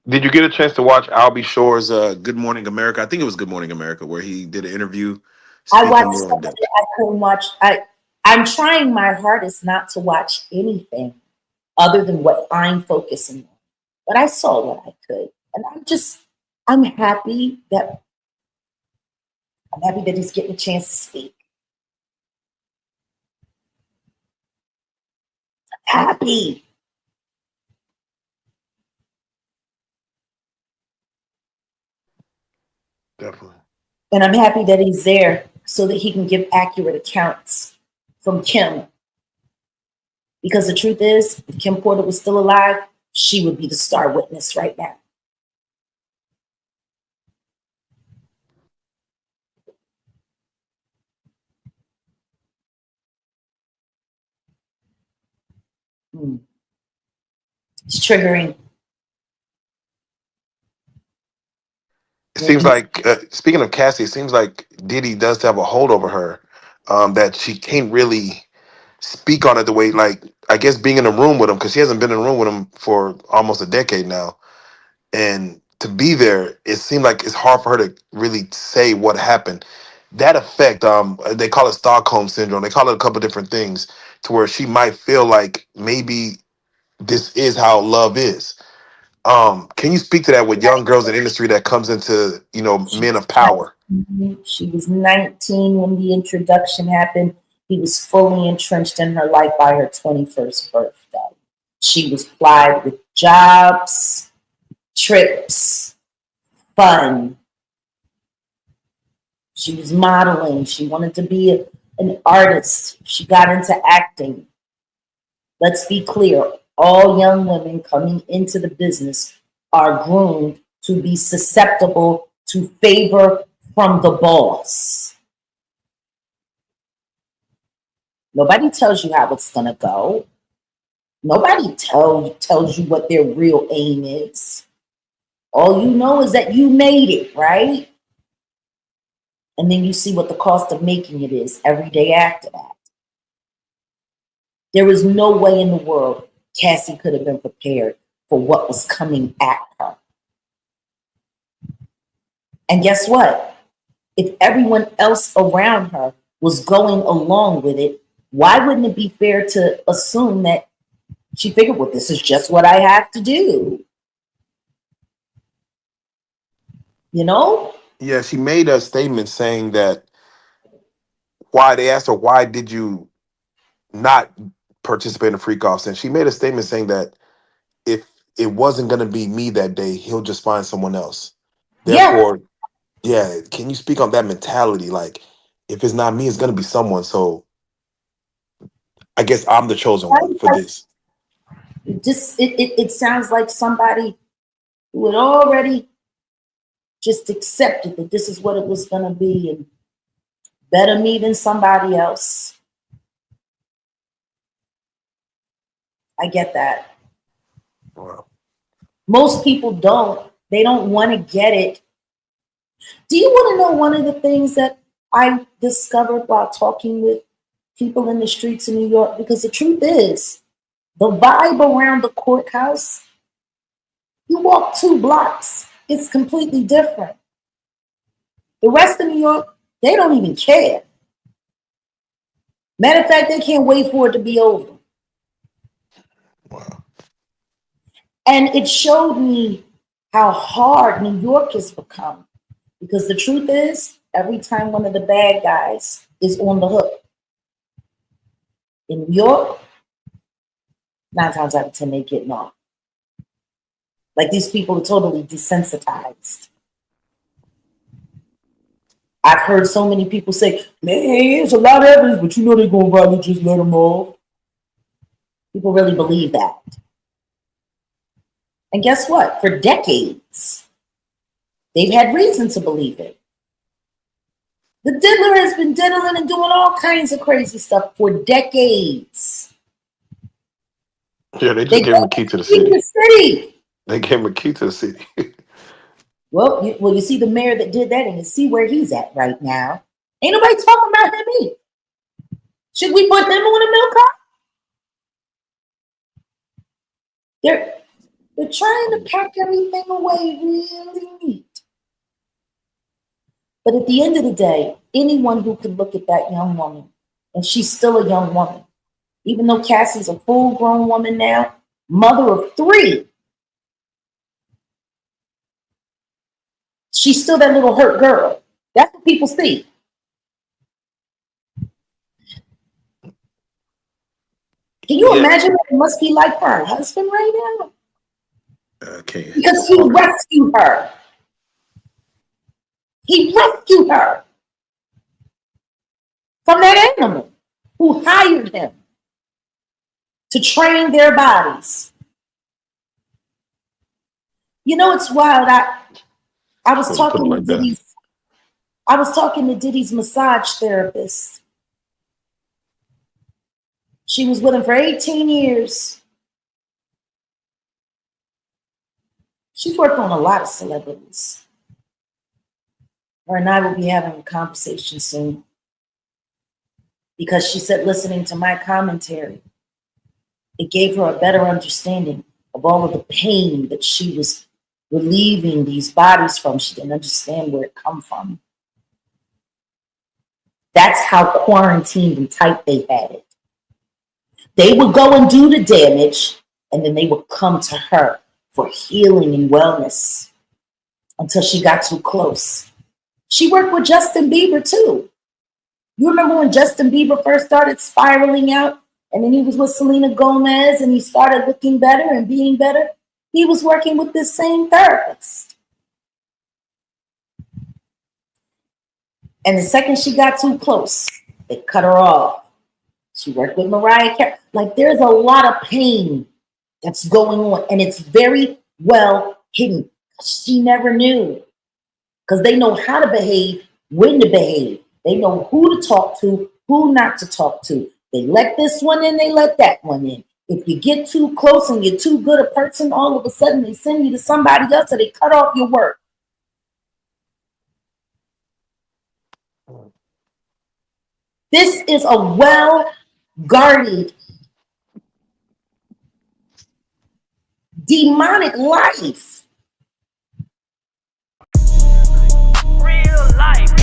Did you get a chance to watch Albie Shore's Good Morning America? I think it was Good Morning America, where he did an interview I speaking watched more some in of depth. it. I couldn't watch. I'm trying my hardest not to watch anything other than what I'm focusing on. But I saw what I could, and I'm happy that he's getting a chance to speak. Happy, Definitely. and I'm happy that he's there so that he can give accurate accounts from Kim. Because the truth is, if Kim Porter was still alive, she would be the star witness right now. Mm. It's triggering. It When seems you like, speaking of Cassie, it seems like Diddy does have a hold over her, that she can't really speak on it the way, like, I guess being in a room with him, because she hasn't been in a room with him for almost a decade now. And to be there, it seemed like it's hard for her to really say what happened. That effect, they call it Stockholm syndrome. They call it a couple different things, to where she might feel like maybe this is how love is. Can you speak to that with young girls in the industry that comes into, she men of power? she was 19 when the introduction happened. He was fully entrenched in her life by her 21st birthday. She was plied with jobs, trips, fun. She was modeling. She wanted to be an artist. She got into acting. Let's be clear, all young women coming into the business are groomed to be susceptible to favor from the boss. Nobody tells you how it's going to go. Nobody tells you what their real aim is. All you know is that you made it, right? And then you see what the cost of making it is every day after that. There is no way in the world Cassie could have been prepared for what was coming at her. And guess what? If everyone else around her was going along with it, why wouldn't it be fair to assume that she figured, well, this is just what I have to do? You know? Yeah, she made a statement saying that, why they asked her, why did you not participate in the freak offs? And she made a statement saying that if it wasn't going to be me that day, he'll just find someone else. Yeah. Therefore, yeah, can you speak on that mentality? Like, if it's not me, it's going to be someone. So I guess I'm the chosen one for this. It sounds like somebody who had already just accepted that this is what it was going to be and better me than somebody else. I get that. Wow. Most people don't. They don't want to get it. Do you want to know one of the things that I discovered while talking with people in the streets of New York? Because the truth is, the vibe around the courthouse, you walk 2 blocks, it's completely different. The rest of New York, they don't even care. Matter of fact, they can't wait for it to be over. Wow. And it showed me how hard New York has become. Because the truth is, every time one of the bad guys is on the hook in New York, 9 times out of 10, they getting off. Like these people are totally desensitized. I've heard so many people say, man, it's a lot of evidence, but you know they're going to probably just let them off. People really believe that. And guess what? For decades, they've had reason to believe it. The diddler has been diddling and doing all kinds of crazy stuff for decades. Yeah, they just They gave him a go key to the to the city. city. They gave him a key to the city. Well, you see the mayor that did that and you see where he's at right now. Ain't nobody talking about him either. Should we put him on a milk cart? There, They're trying to pack everything away really neat. But at the end of the day, anyone who can look at that young woman, and she's still a young woman, even though Cassie's a full grown woman now, mother of three, she's still that little hurt girl. That's what people see. Can you Yeah. imagine what it must be like for her husband right now? Okay. Because he rescued her. He rescued her from that animal who hired him to train their bodies. You know, it's wild. I was Put it talking to like that. Diddy's massage therapist. She was with him for 18 years. She's worked on a lot of celebrities. Her and I will be having a conversation soon. Because she said, listening to my commentary, it gave her a better understanding of all of the pain that she was relieving these bodies from. She didn't understand where it come from. That's how quarantined and tight they had it. They would go and do the damage, and then they would come to her for healing and wellness until she got too close. She worked with Justin Bieber too. You remember when Justin Bieber first started spiraling out, and then he was with Selena Gomez, and he started looking better and being better? He was working with this same therapist. And the second she got too close, they cut her off. She worked with Mariah Carey. Like, there's a lot of pain that's going on, and it's very well hidden. She never knew, because they know how to behave, when to behave. They know who to talk to, who not to talk to. They let this one in, they let that one in. If you get too close and you're too good a person, all of a sudden they send you to somebody else, or they cut off your work. This is a well-guarded, demonic life. Real life.